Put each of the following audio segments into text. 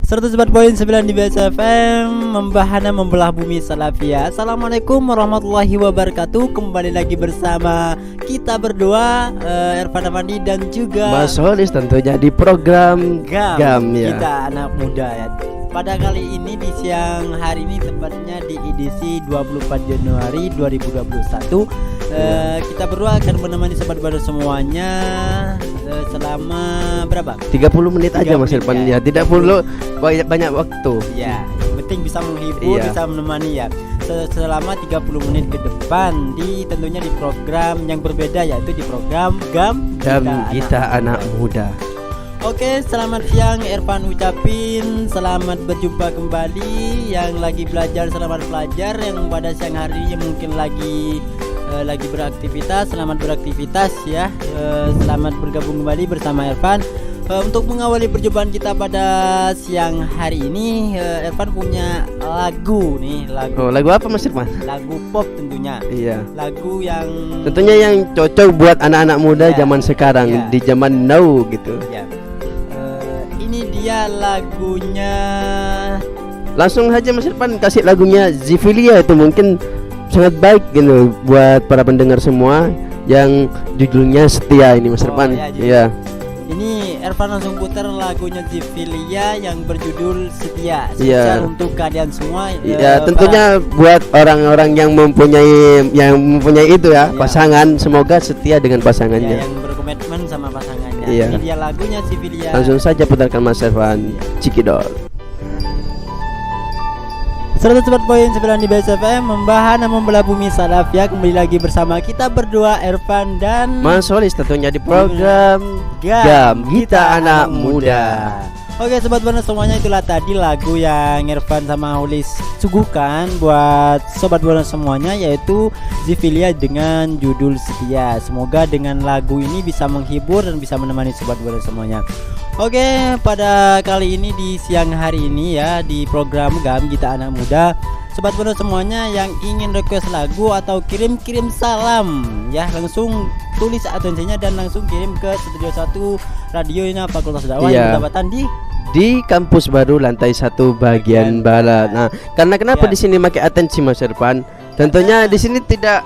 104.9 di BSFM, membahana membelah bumi Salafia. Assalamualaikum warahmatullahi wabarakatuh. Kembali lagi bersama kita berdua, Irfan Afandi dan juga Mas Solis, tentunya di program GAM ya. Kita anak muda ya. Pada kali ini di siang hari ini, tepatnya di edisi 24 Januari 2021, kita berdua akan menemani sobat baru semuanya selama berapa? 30 menit aja Mas Irfan ya. Tidak perlu banyak waktu. Ya, yang penting bisa menghibur, bisa menemani ya. Selama 30 menit ke depan tentunya di program yang berbeda, yaitu di program GAM kita anak muda. Oke, selamat siang Irfan ucapin. Selamat berjumpa kembali. Yang lagi belajar, selamat belajar. Yang pada siang hari ini mungkin lagi beraktivitas, selamat beraktivitas ya. Selamat bergabung kembali bersama Irfan. Untuk mengawali perjumpaan kita pada siang hari ini, Irfan punya lagu nih. Lagu apa Mas Irfan? Lagu pop tentunya. Iya. Lagu yang tentunya yang cocok buat anak-anak muda zaman sekarang, di zaman now gitu. Ya. Ini dia lagunya. Langsung aja Mas Irfan kasih lagunya Zifilia, itu mungkin sangat baik gitu buat para pendengar semua, yang judulnya Setia ini Mas Irfan. Iya. Ini Irfan langsung putar lagunya Zifilia yang berjudul Setia. Spesial untuk kalian semua. Iya, tentunya buat orang-orang yang mempunyai itu ya, pasangan, semoga setia dengan pasangannya. Yang berkomitmen sama pasangannya. Iya. Ini dia lagunya Zifilia. Langsung saja putarkan Mas Irfan. Cikidol. 104.9 di BSFM, membahana membelah bumi Salafia. Kembali lagi bersama kita berdua, Irfan dan Mas Solis, tentunya di program GAM kita anak muda. Oke sobat bonus semuanya, itulah tadi lagu yang Irfan sama Hulis suguhkan buat sobat bonus semuanya, yaitu Zifilia dengan judul Setia. Semoga dengan lagu ini bisa menghibur dan bisa menemani sobat bonus semuanya. Oke, pada kali ini di siang hari ini ya, di program GAM kita anak muda, sobat bonus semuanya yang ingin request lagu atau kirim salam ya, langsung tulis atensinya dan langsung kirim ke Studio 1 Radio Ina Fakultas Dakwah yang berdapatan di kampus baru lantai 1 bagian barat. Nah, karena kenapa di sini pakai atensi Mas Irfan? Tentunya di sini tidak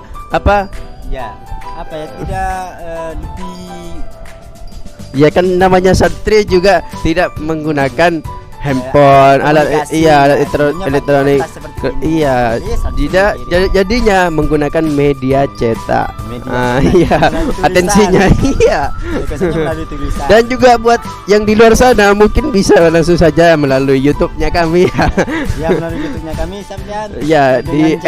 ya kan namanya santri juga tidak menggunakan handphone, alat elektronik. Jadinya menggunakan media cetak. Atensinya Dan juga buat yang di luar sana mungkin bisa langsung saja melalui YouTube-nya kami. Melalui YouTube-nya kami sampean. Di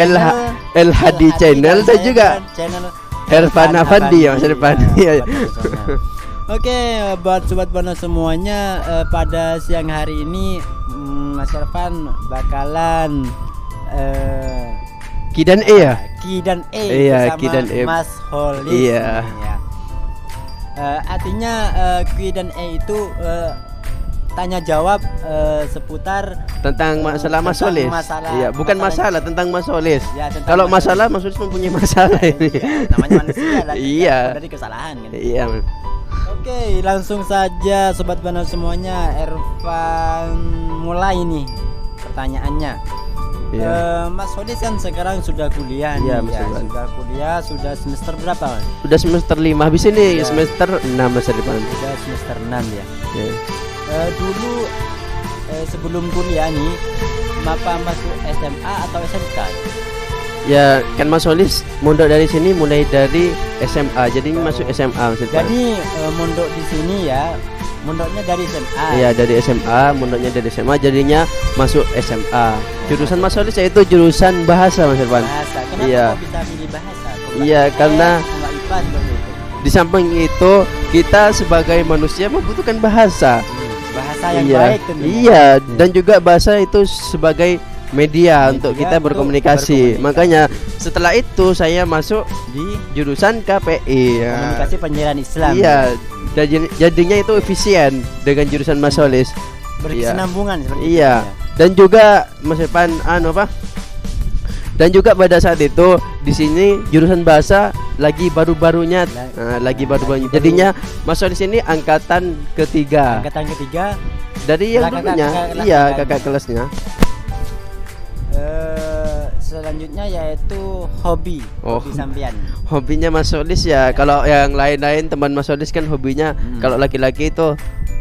LHD channel dan juga Irfan Afandi ya Mas Irfan. Oke, buat sobat bonus semuanya, pada siang hari ini Mas Irfan bakalan Ki dan E ya? Ki dan E bersama Mas Holis. Iya. Artinya Ki dan E itu tanya jawab seputar tentang masalah Mas Solis. Iya, bukan masalah tentang Mas Solis. Kalau masalah Mas Solis mempunyai masalah ini. Namanya manusia lah. Iya. Dari kesalahan kan. Iya. Oke, langsung saja sobat bonus semuanya, Irfan mulai nih pertanyaannya. Mas Solis kan sekarang sudah kuliah nih sudah semester berapa? Sudah semester 5, habis ini semester 6 Mas Irfan. Sudah semester 6 ya. Dulu sebelum kuliah nih, Bapak masuk SMA atau SMK? Ya kan Mas Solis mondok dari sini mulai dari SMA, jadi masuk SMA Mas Irfan. Jadi mondok di sini ya, mondoknya dari SMA. Iya, dari SMA, mondoknya dari SMA, jadinya masuk SMA. Jurusan Mas Solis yaitu jurusan bahasa Mas Irfan. Bahasa. Kenapa kok bisa pilih bahasa? Iya, karena di samping itu kita sebagai manusia membutuhkan bahasa. Bahasa yang baik tentunya. Iya, dan juga bahasa itu sebagai media untuk kita berkomunikasi. Makanya setelah itu saya masuk di jurusan KPI, Komunikasi Penyiaran Islam. Iya, jadinya itu efisien dengan jurusan Mas Solis. Berkesinambungan seperti itu. Iya. Dan juga Mas Irfan Dan juga pada saat itu di sini jurusan bahasa lagi baru-barunya, lagi baru-barunya. Jadinya Mas Solis ini angkatan ketiga. Angkatan ketiga Dari yang kakak dulunya, kelasnya iya kan? kakak kelasnya. Selanjutnya yaitu hobi. Oh. Hobi sampean. Hobinya Mas Solis ya, kalau yang lain-lain teman Mas Solis kan hobinya kalau laki-laki itu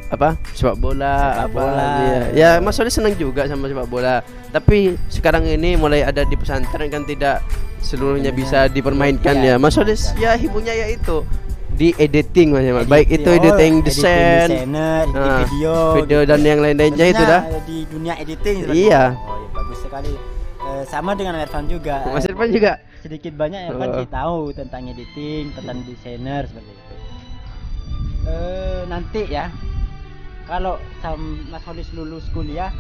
apa? Sepak bola, Sepak apa? bola. Iya. Ya Mas Solis senang juga sama sepak bola. Tapi sekarang ini mulai ada di pesantren kan tidak seluruhnya bisa dipermainkan Iya, ya. Mas Solis ya hibunya ya itu di editing Mas. Baik itu editing desain, desainer, editing video dan yang lain-lainnya itu dah. Di dunia editing Iya. Oh ya bagus sekali. Sama dengan Irfan juga. Mas Irfan juga. Sedikit banyak Irfan sih tahu tentang editing, tentang desainer seperti itu. Nanti ya, kalau Mas Solis lulus kuliah,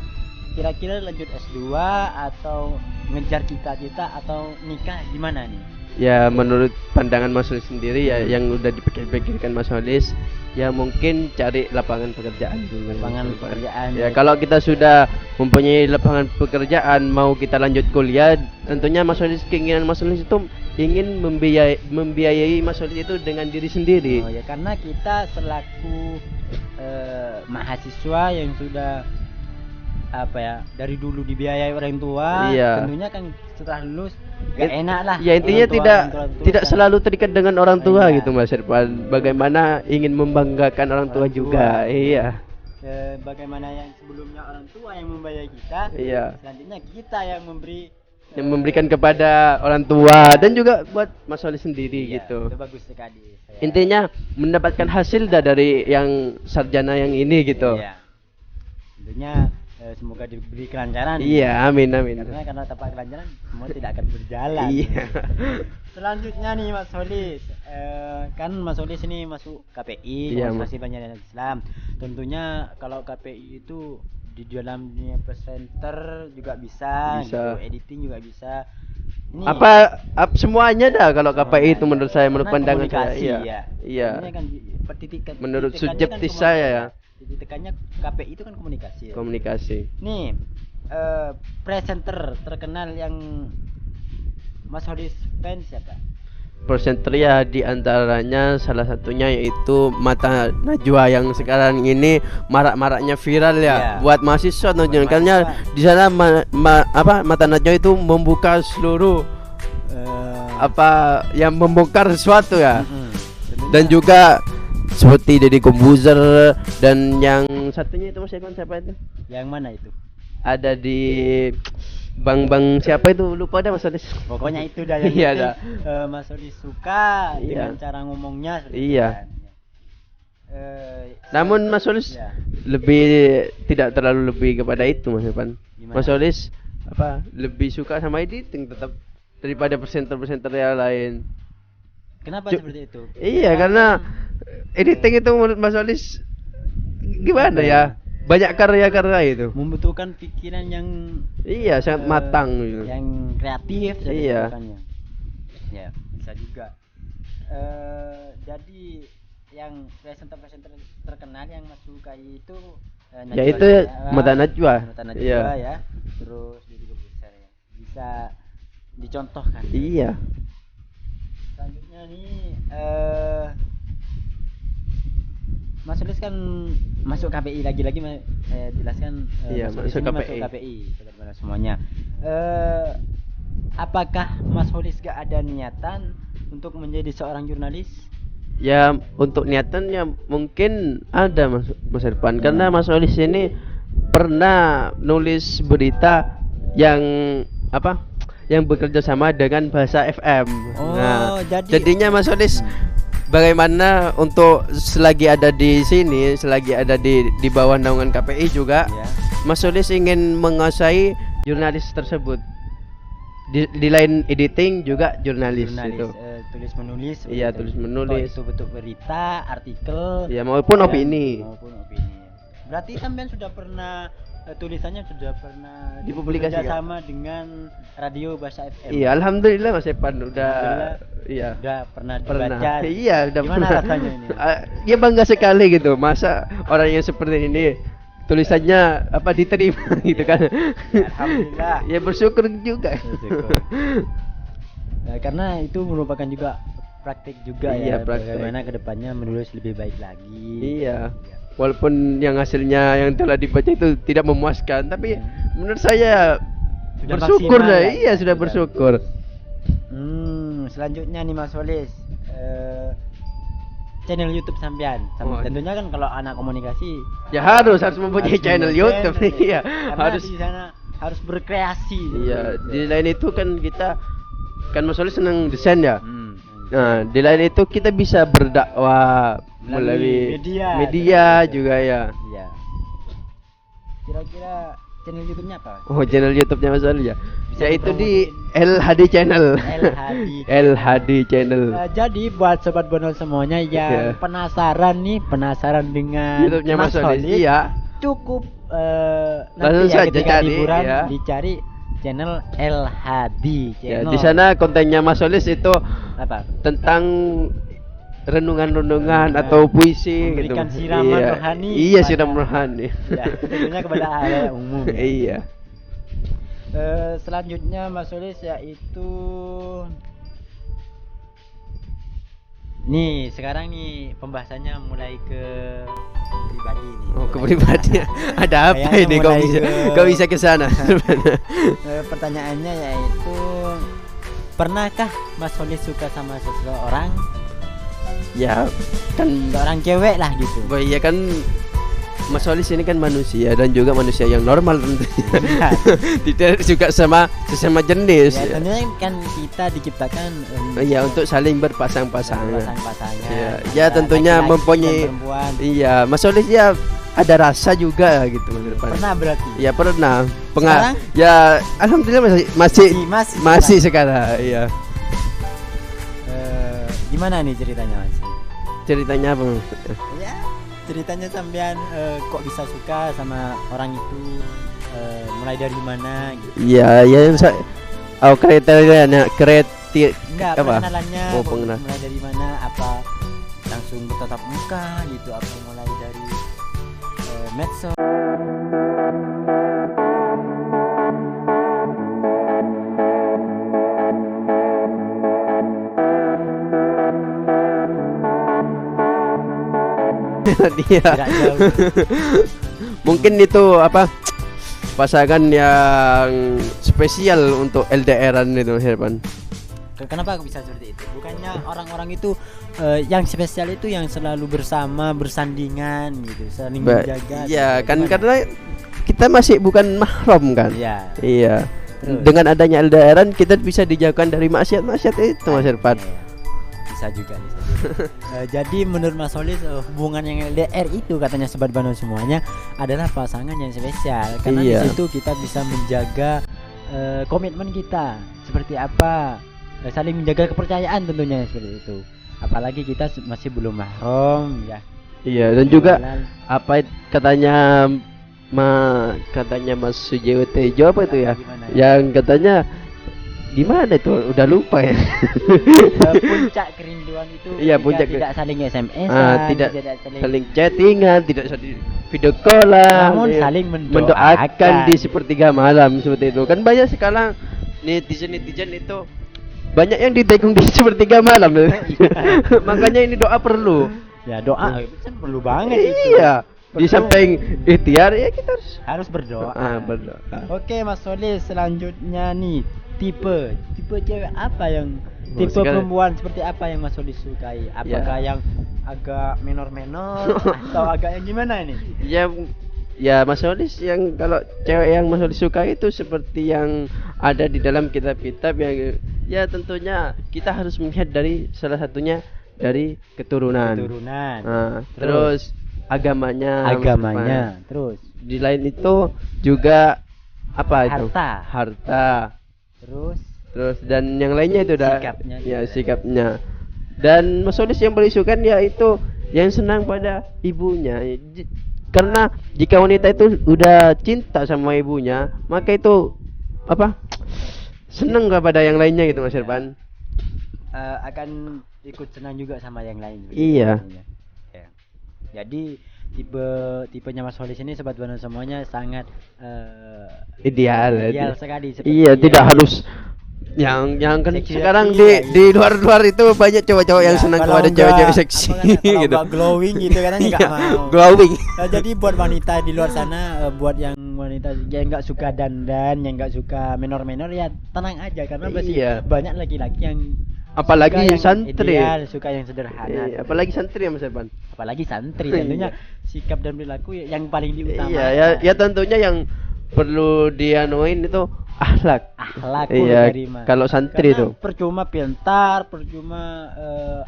kira-kira lanjut S2 atau ngejar cita-cita atau nikah gimana nih? Ya menurut pandangan Mas Solis sendiri ya yang udah dipikir-pikirkan Mas Solis ya mungkin cari lapangan pekerjaan dulu. Lapangan pekerjaan. Ya kalau kita sudah mempunyai lapangan pekerjaan mau kita lanjut kuliah, tentunya Mas Solis, keinginan Mas Solis itu ingin membiayai Mas Solis itu dengan diri sendiri. Oh ya, karena kita selaku mahasiswa yang sudah apa ya dari dulu dibiayai orang tua, Iya. tentunya kan setelah lulus gak enak lah. Ya intinya Orang tua tidak kan. selalu terikat dengan orang tua Iya. gitu Mas Irfan. Bagaimana ingin membanggakan orang tua Orang juga. tua. Iya. Bagaimana yang sebelumnya orang tua yang membiayai kita, Iya. selanjutnya kita yang memberi Yang memberikan kepada orang tua dan juga buat Mas Solis sendiri iya, gitu. itu bagus sekali. Intinya mendapatkan hasil dari yang sarjana yang ini gitu. Iya. Tentunya semoga diberi kelancaran. Iya, amin amin. Karena tanpa kelancaran semua tidak akan berjalan. Iya. Selanjutnya nih Mas Solis, kan Mas Solis ini masuk KPI, Iya, Komunikasi Penyiaran Islam. Tentunya kalau KPI itu di dalam dunia presenter juga bisa, Bisa. gitu, editing juga bisa. Ini Semuanya dah kalau KPI itu semuanya. menurut saya, menurut Karena pandangan saya. komunikasi, Iya. ya. Iya. Tentunya kan Menurut ditekannya subjektif kan saya ya. ditekannya KPI itu kan komunikasi. Ya. Komunikasi. Nih, presenter terkenal yang Mas Solis fans siapa? Presenter ya di antaranya salah satunya yaitu Mata Najwa yang sekarang ini marak-maraknya viral ya. Iya. Buat mahasiswa tentunya Buat karena mahasiswa. di sana Mata Najwa itu membuka seluruh yang membongkar sesuatu ya. Dan juga seperti Deddy Kombuzer dan yang satunya itu Mas Irfan siapa itu? Yang mana itu? Ada di Bang siapa itu lupa dah Mas Solis. Pokoknya itu dah yang Iya penting, dah. Mas Solis suka Iya. dengan cara ngomongnya seperti Iya. itu kan. Namun Mas Solis Iya. tidak terlalu lebih kepada itu Mas Irfan. Gimana? Mas Solis lebih suka sama editing tetap daripada presenter-presenter yang lain. Kenapa Ju- seperti itu? Iya karena editing itu menurut Mas Solis gimana ya? Banyak karya-karya itu. Membutuhkan pikiran yang Iya sangat matang gitu. yang kreatif jadi Iya. bukannya. Ya, bisa juga. Jadi yang presenter-presenter terkenal yang Mas sukai itu Ya itu Mata Najwa. Mata Najwa Iya. ya. Terus Deddy Corbuzier ya. Bisa dicontohkan. Iya. Selanjutnya nih Mas Solis kan masuk KPI lagi-lagi saya jelaskan Iya, Mas Solis masuk ini KPI. masuk KPI teman-teman semuanya. Apakah Mas Solis gak ada niatan untuk menjadi seorang jurnalis? Ya untuk niatannya mungkin ada Mas Irfan karena Mas Solis ini pernah nulis berita yang yang bekerja sama dengan Bahasa FM. Oh, jadinya Mas Solis bagaimana untuk selagi ada di sini, selagi ada di bawah naungan KPI juga, ya. Mas Solis ingin menguasai jurnalis tersebut. Di lain editing juga jurnalis itu. Tulis menulis. Iya, tulis menulis. Itu bentuk berita, artikel. Ya maupun opini. Maupun opini. Berarti sampean sudah pernah tulisannya sudah pernah Dipublikasikan. bekerja sama dengan radio Bahasa FM. Iya, alhamdulillah Mas Epan udah Alhamdulillah. iya. Udah pernah dibaca. Iya, udah Gimana pernah. rasanya ini? Ya bangga sekali gitu. Masa orang yang seperti ini tulisannya apa diterima gitu kan. Alhamdulillah. Ya bersyukur juga. Bersyukur. Nah, karena itu merupakan juga praktik juga Iya, ya, praktik. bagaimana kedepannya menulis lebih baik lagi. Iya. Walaupun yang hasilnya yang telah dibaca itu tidak memuaskan, tapi menurut saya Sudah bersyukur maksimal lah. lah. Iya, sudah bersyukur. Selanjutnya nih Mas Solis, channel YouTube sampean. Oh. Tentunya kan kalau anak komunikasi Ya harus mempunyai channel YouTube. Iya, karena harus. di sana harus berkreasi. Iya, di lain itu kan kita kan Mas Oli senang desain ya. Hmm. Nah, di lain itu kita bisa berdakwah Melalui melalui media. juga ya. Iya. Kira-kira channel YouTube-nya apa? Oh, channel YouTube-nya Mas Oli ya. Bisa Yaitu di dipromosiin. LHD Channel. LHD. LHD Channel. Jadi buat sobat bonol semuanya yang Iya. penasaran dengan YouTube-nya Mas Oli. Solis, Iya. cukup Langsung nanti ya saja ketika cari, liburan ya. dicari channel LHD Ya, channel. di sana kontennya Mas Solis itu apa? tentang renungan-renungan atau puisi gitu. Memberikan siraman rohani Iya, kepada- siraman rohani. Ya, tentunya kepada halayak umum. Ya. Iya. Selanjutnya Mas Solis yaitu nih sekarang nih pembahasannya mulai ke pribadi nih. Oh, ke pribadi. Ada apa Kayaknya ini kok mulai bisa ke- kok bisa ke sana? Pertanyaannya yaitu pernahkah Mas Solis suka sama seseorang, Ya, kan seorang cewek lah gitu? oh iya kan Mas Solis ini kan manusia dan juga manusia yang normal tentunya. Tidak suka sama sesama jenis. Ya, tentunya kan kita diciptakan Iya, untuk saling berpasang-pasangan. pasang-pasangan. Iya, ya tentunya laki-laki mempunyai dan perempuan. Iya, Mas Solis ya ada rasa juga gitu Mas Irfan. Pernah berarti? Ya pernah. Sekarang? Ya alhamdulillah masih Masih sekarang. Iya. Gimana nih ceritanya Mas? Ceritanya apa? Mas? Ya, ceritanya sampean kok bisa suka sama orang itu, mulai dari mana gitu? Iya, kriterianya Enggak, apa? pengenalannya Oh, kok pengenalan. mulai dari mana? Apa langsung bertatap muka gitu? Apa mulai dari medsos? Iya. Tidak jauh. Mungkin itu apa? Pasangan yang spesial untuk LDRan itu Mas Irfan. Kenapa bisa seperti itu? Bukannya orang-orang itu yang spesial itu yang selalu bersama, bersandingan gitu, saling menjaga. Iya, gitu. kan Gimana? karena kita masih bukan mahram kan. Iya. Iya. Terus? Dengan adanya LDRan kita bisa dijauhkan dari maksiat-maksiat itu Mas Irfan. Iya. Bisa juga. Jadi menurut Mas Solis hubungan yang LDR itu katanya sobat Bandung semuanya adalah pasangan yang spesial karena Iya. di situ kita bisa menjaga komitmen kita seperti apa, saling menjaga kepercayaan tentunya seperti itu. Apalagi kita masih belum mahram ya. Iya, dan juga Halal. apa katanya Mas Sujiwo Tejo apa itu ya? Gimana Yang katanya gimana itu? Udah lupa ya. Puncak kerinduan itu Iya, ketika puncak tidak saling SMS, tidak saling chattingan, tidak saling video callan, namun ya. saling mendoakan di sepertiga malam seperti itu. Kan banyak sekarang netizen itu banyak yang ditekung di sepertiga malam. Makanya ini doa perlu. Ya doa kan perlu banget itu. Iya. Di Perlu. samping ikhtiar ya kita Harus berdoa. berdoa. Oke Mas Solis, selanjutnya nih tipe cewek apa yang Oh, tipe sekarang- perempuan seperti apa yang Mas Solis sukai? Apakah yang agak menor-menor atau agak yang gimana ini? Ya Mas Solis yang kalau cewek yang Mas Solis suka itu seperti yang ada di dalam kitab-kitab yang ya tentunya kita harus melihat dari salah satunya dari keturunan. Keturunan. Nah, terus agamanya, terus di lain itu juga apa itu? Harta. terus Dan yang lainnya itu dah Sikapnya ya juga. sikapnya. Dan Mas Solis yang paling suka ya itu yang senang pada ibunya. Karena jika wanita itu udah cinta sama ibunya, maka itu apa? Senang kepada yang lainnya gitu Mas Irfan. akan ikut senang juga sama yang lain. Iya. Ya. Jadi tipenya Mas Holis ini sobat Bona semuanya sangat Ideal. ideal sekali seperti Iya, yang tidak harus yang kan seksi-seksi sekarang ya, di luar itu banyak cowok-cowok yang Iya, senang kalau kepada enggak, cewek-cewek seksi apa kan, kalau gitu. enggak glowing gitu katanya enggak Iya, mau. glowing. Nah, jadi buat wanita di luar sana, buat yang wanita yang nggak suka dandan, yang nggak suka menor-menor ya tenang aja karena masih Iya. banyak laki-laki yang Apalagi suka yang santri. ideal, suka yang sederhana. Iya, apalagi santri ya Mas Irfan. Apalagi santri tentunya sikap dan perilaku yang paling diutamakan. Iya, ya tentunya yang perlu dianuin itu akhlak. Akhlak Iya, karimah. kalau santri Karena itu. percuma pintar, percuma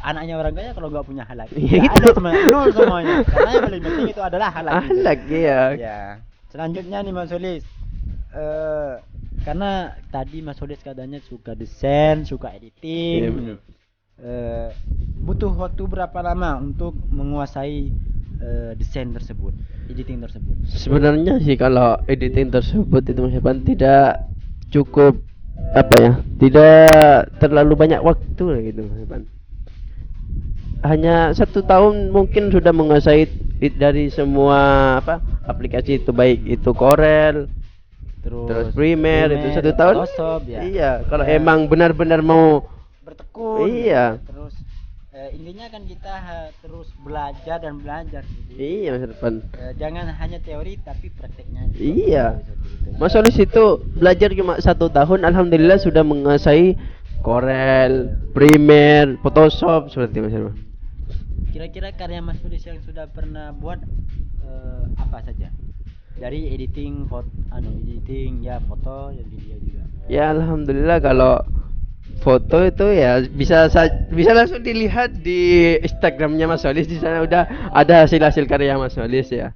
anaknya orang kaya kalau nggak punya akhlak. Iya, Nggak itu. ada teman, nol semuanya. Karena yang paling penting itu adalah akhlak. Akhlak iya. Ya. Selanjutnya nih Mas Solis, karena tadi Mas Solis katanya suka desain, suka Iya, editing. benar. Butuh waktu berapa lama untuk menguasai desain tersebut, editing tersebut? Sebenarnya sih kalau editing tersebut itu Mas Irfan tidak cukup apa ya, tidak terlalu banyak waktu lah gitu Mas Irfan. Hanya 1 tahun mungkin sudah menguasai dari semua apa aplikasi itu, baik itu Corel, terus Premiere, itu 1 tahun. Photoshop, ya. Iya, kalau Ya. emang benar-benar mau Bertekun. Iya. Terus intinya kan kita terus belajar dan belajar. Jadi, iya Mas Irfan. jangan hanya teori tapi prakteknya. juga. Iya. Seperti itu. Mas Solis itu belajar cuma 1 tahun, alhamdulillah sudah menguasai Corel, Premiere, Photoshop seperti Mas Irfan. Kira-kira karya Mas Solis yang sudah pernah buat apa saja? Dari editing foto, editing ya foto dan video juga. Ya alhamdulillah kalau foto itu ya bisa langsung dilihat di Instagramnya Mas Solis, di sana udah ada hasil karya Mas Solis ya.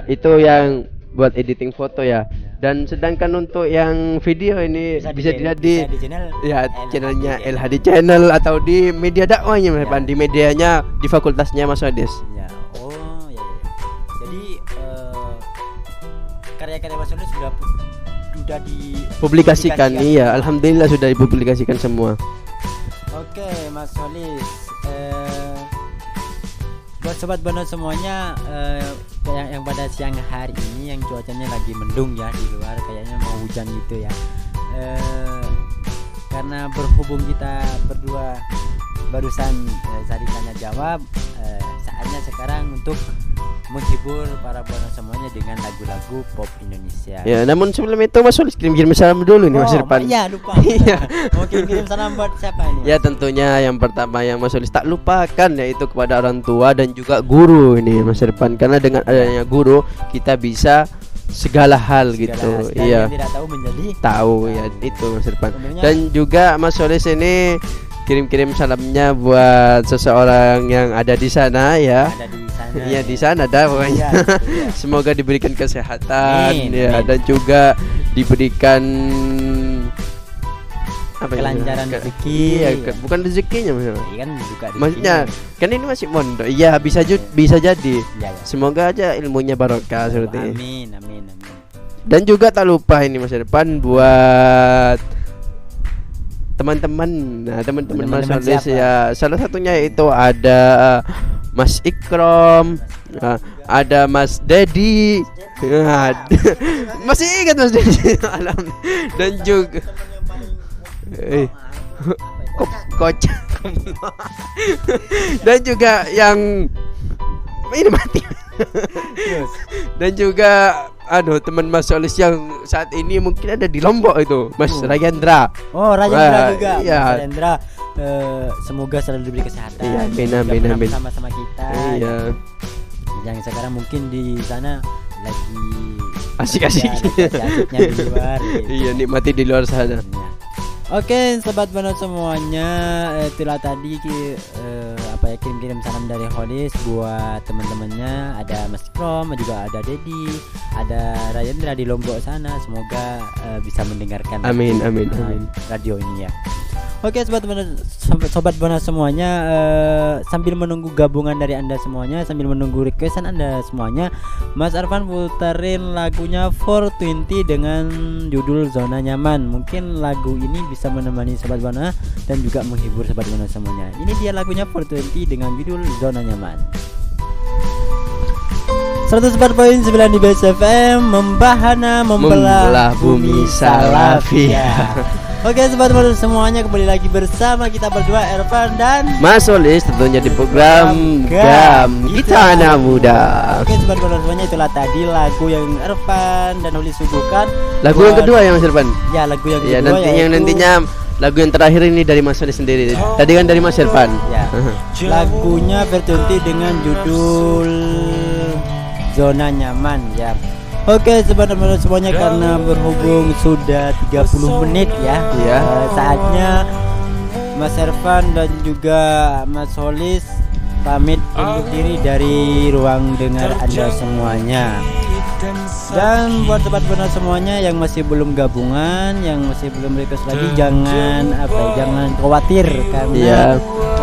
Itu yang buat editing foto ya. Dan sedangkan untuk yang video ini bisa dilihat di channel ya channelnya LHD Channel atau di media dakwahnya Mas Irfan, di medianya di fakultasnya Mas Solis. Ya. Oh, ya. Jadi karya-karya Mas Solis sudah Publikasikan, iya alhamdulillah sudah dipublikasikan semua. Oke, Mas Solis. Buat sobat Bono semuanya, yang pada siang hari ini yang cuacanya lagi mendung ya di luar, kayaknya mau hujan gitu ya. Karena berhubung kita berdua barusan tadi tanya jawab, saatnya sekarang untuk menghibur para Bono semuanya dengan lagu-lagu pop Indonesia. Ya, namun sebelum itu Mas Solis kirim salam dulu nih Mas Irfan. Iya, lupa. Iya. Mau kirim salam buat siapa ini? Ya tentunya yang pertama yang Mas Solis tak lupakan yaitu kepada orang tua dan juga guru ini Mas Irfan, karena dengan adanya guru kita bisa segala hal gitu. Dan Iya. yang tidak tahu menjadi Tahu ya itu Mas Irfan. Tentunya- Dan juga Mas Solis ini kirim salamnya buat seseorang yang ada di sana ya. ada di sana. Iya di sana dah pokoknya. Iya, gitu ya. Semoga diberikan kesehatan Amin, ya, amin. dan juga diberikan apa ya? Kelancaran rezeki. Iya, bukan rezekinya maksudnya. Iya kan juga di Maksudnya sini. kan ini masih mondok. Iya, bisa jadi. Iya, ya. Semoga aja ilmunya barokah seperti ini. Amin, amin, amin. Dan juga tak lupa ini Mas Irfan buat teman-teman. Nah, teman-teman Mas Teman-teman Solis siapa? ya. Salah satunya itu ada Mas Ikrom, ada Mas Dedi. Masih ingat Mas Dedi. Dan juga kocak. Dan juga yang ini mati. Dan juga teman Mas Solis yang saat ini mungkin ada di Lombok itu, Mas Rayandra. Oh, Rayandra juga. Iya. Mas Rayandra, semoga selalu diberi kesehatan. Iya, amin, Juga amin, pernah amin. Bersama-sama kita. Iya. Yang sekarang mungkin di sana lagi Asik-asik. ya, lagi asiknya di luar. Gitu. Iya, nikmati di luar sana. Ya. Oke, sobat Banot semuanya, itulah tadi kirim salam dari Holis buat teman-temannya. Ada Mas Krom, juga ada Dedi, ada Rayandra di Lombok sana. Semoga bisa mendengarkan Amin, amin, amin. radio ini ya. Oke, sobat Bonus semuanya, sambil menunggu gabungan dari Anda semuanya, sambil menunggu requestan Anda semuanya, Mas Arfan putarin lagunya 420 dengan judul Zona Nyaman. Mungkin lagu ini bisa menemani sobat Bonus dan juga menghibur sobat Bonus semuanya. Ini dia lagunya 420 dengan judul Zona Nyaman. 104.9 di Best FM, membahana membelah bumi Salafia. Oke sobat modul semuanya, kembali lagi bersama kita berdua, Ervan dan Mas Solis, tentunya di program Gam Kita Anak Muda. Oke sobat modul semuanya, itulah tadi lagu yang Ervan dan Holis suguhkan. Lagu yang kedua ya Mas Irfan? Ya, lagu yang kedua. Ya, nantinya lagu yang terakhir ini dari Mas Solis sendiri. Tadi kan dari Mas Irfan. Ya. Lagunya berhenti dengan judul Zona Nyaman ya. Oke teman-teman semuanya, karena berhubung sudah 30 menit ya, Iya. Saatnya Mas Ervan dan juga Mas Solis pamit undur diri dari ruang dengar Anda semuanya. Dan buat sobat-sobat semuanya yang masih belum gabungan, yang masih belum request lagi, jangan khawatir Iya.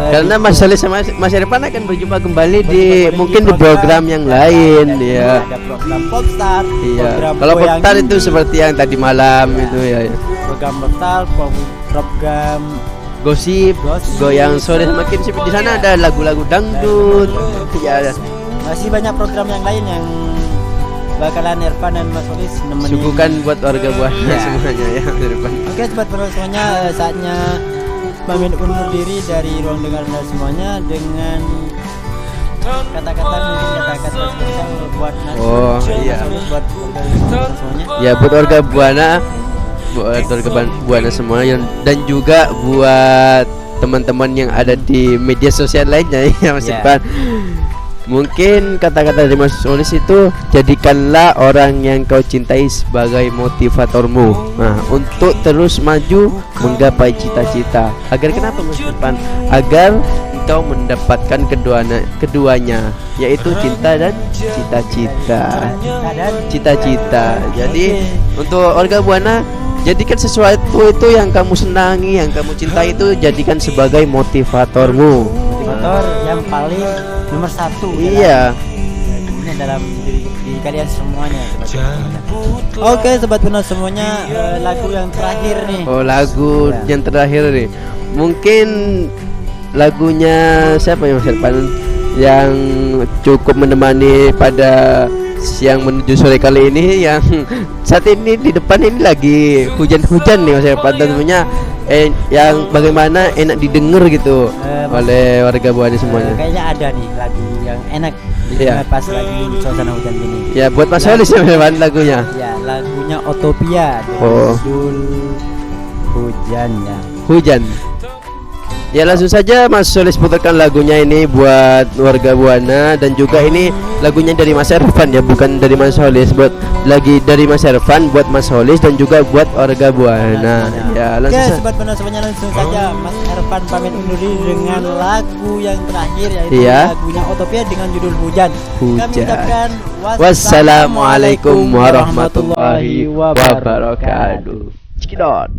Karena Mas Solis sama Mas Irfan akan berjumpa kembali di mungkin di program yang lain ya. Ada program Popstar. Iya. Kalau Popstar itu seperti yang tadi malam itu ya. Program Popstar, program Gosip, goyang sore semakin sip. Di sana ada lagu-lagu dangdut. Ya, masih banyak program yang lain yang bakalan Ervan dan Mas Solis nemenin. suguhkan buat warga buana Ya. semuanya ya, Mas Irfan. Oke sobat-sobat semuanya, saatnya pamit undur diri dari ruang dengar Anda semuanya dengan kata-kata spesial buat Mas Oh, Solis, iya. buat warga semuanya. Ya, buat warga buana semua dan juga buat teman-teman yang ada di media sosial lainnya ya Mas Ya. Irfan. Mungkin kata-kata dari Mas Solis itu, jadikanlah orang yang kau cintai sebagai motivatormu, nah, untuk terus maju menggapai cita-cita. Agar kenapa Mas Irfan? Agar engkau mendapatkan keduanya, yaitu cinta dan cita-cita. Jadi untuk warga buana, jadikan sesuatu itu yang kamu senangi, yang kamu cintai itu jadikan sebagai motivatormu. Motivator yang paling nomor satu. Iya. Dalam diri kalian semuanya. Oke sobat benar semuanya, lagu yang terakhir nih. Oh, lagu yang terakhir nih. Mungkin lagunya siapa ya Mas Irfan yang cukup menemani pada siang menuju sore kali ini, yang saat ini di depan ini lagi hujan-hujan nih Mas Irfan, tentunya yang bagaimana enak didengar gitu oleh warga buana semuanya. Kayaknya ada nih lagu yang enak Iya. pas lagi suasana hujan gini. Ya, buat Mas Solis ya Mas Irfan lagunya. Ya, lagunya Otopia dengan Oh. judul Hujan ya. Hujan. Ya, langsung saja Mas Solis putarkan lagunya ini buat warga buana, dan juga ini lagunya dari Mas Ervan ya, bukan dari Mas Solis. Buat lagi dari Mas Ervan buat Mas Solis dan juga buat warga buana. Ya, Oke langsung sobat benar semuanya, langsung saja Mas Ervan pamit undur diri dengan lagu yang terakhir, yaitu Iya. lagunya Otopia dengan judul Hujan. Kami Hujan. ucapkan Wassalamualaikum warahmatullahi wabarakatuh. Cikidot.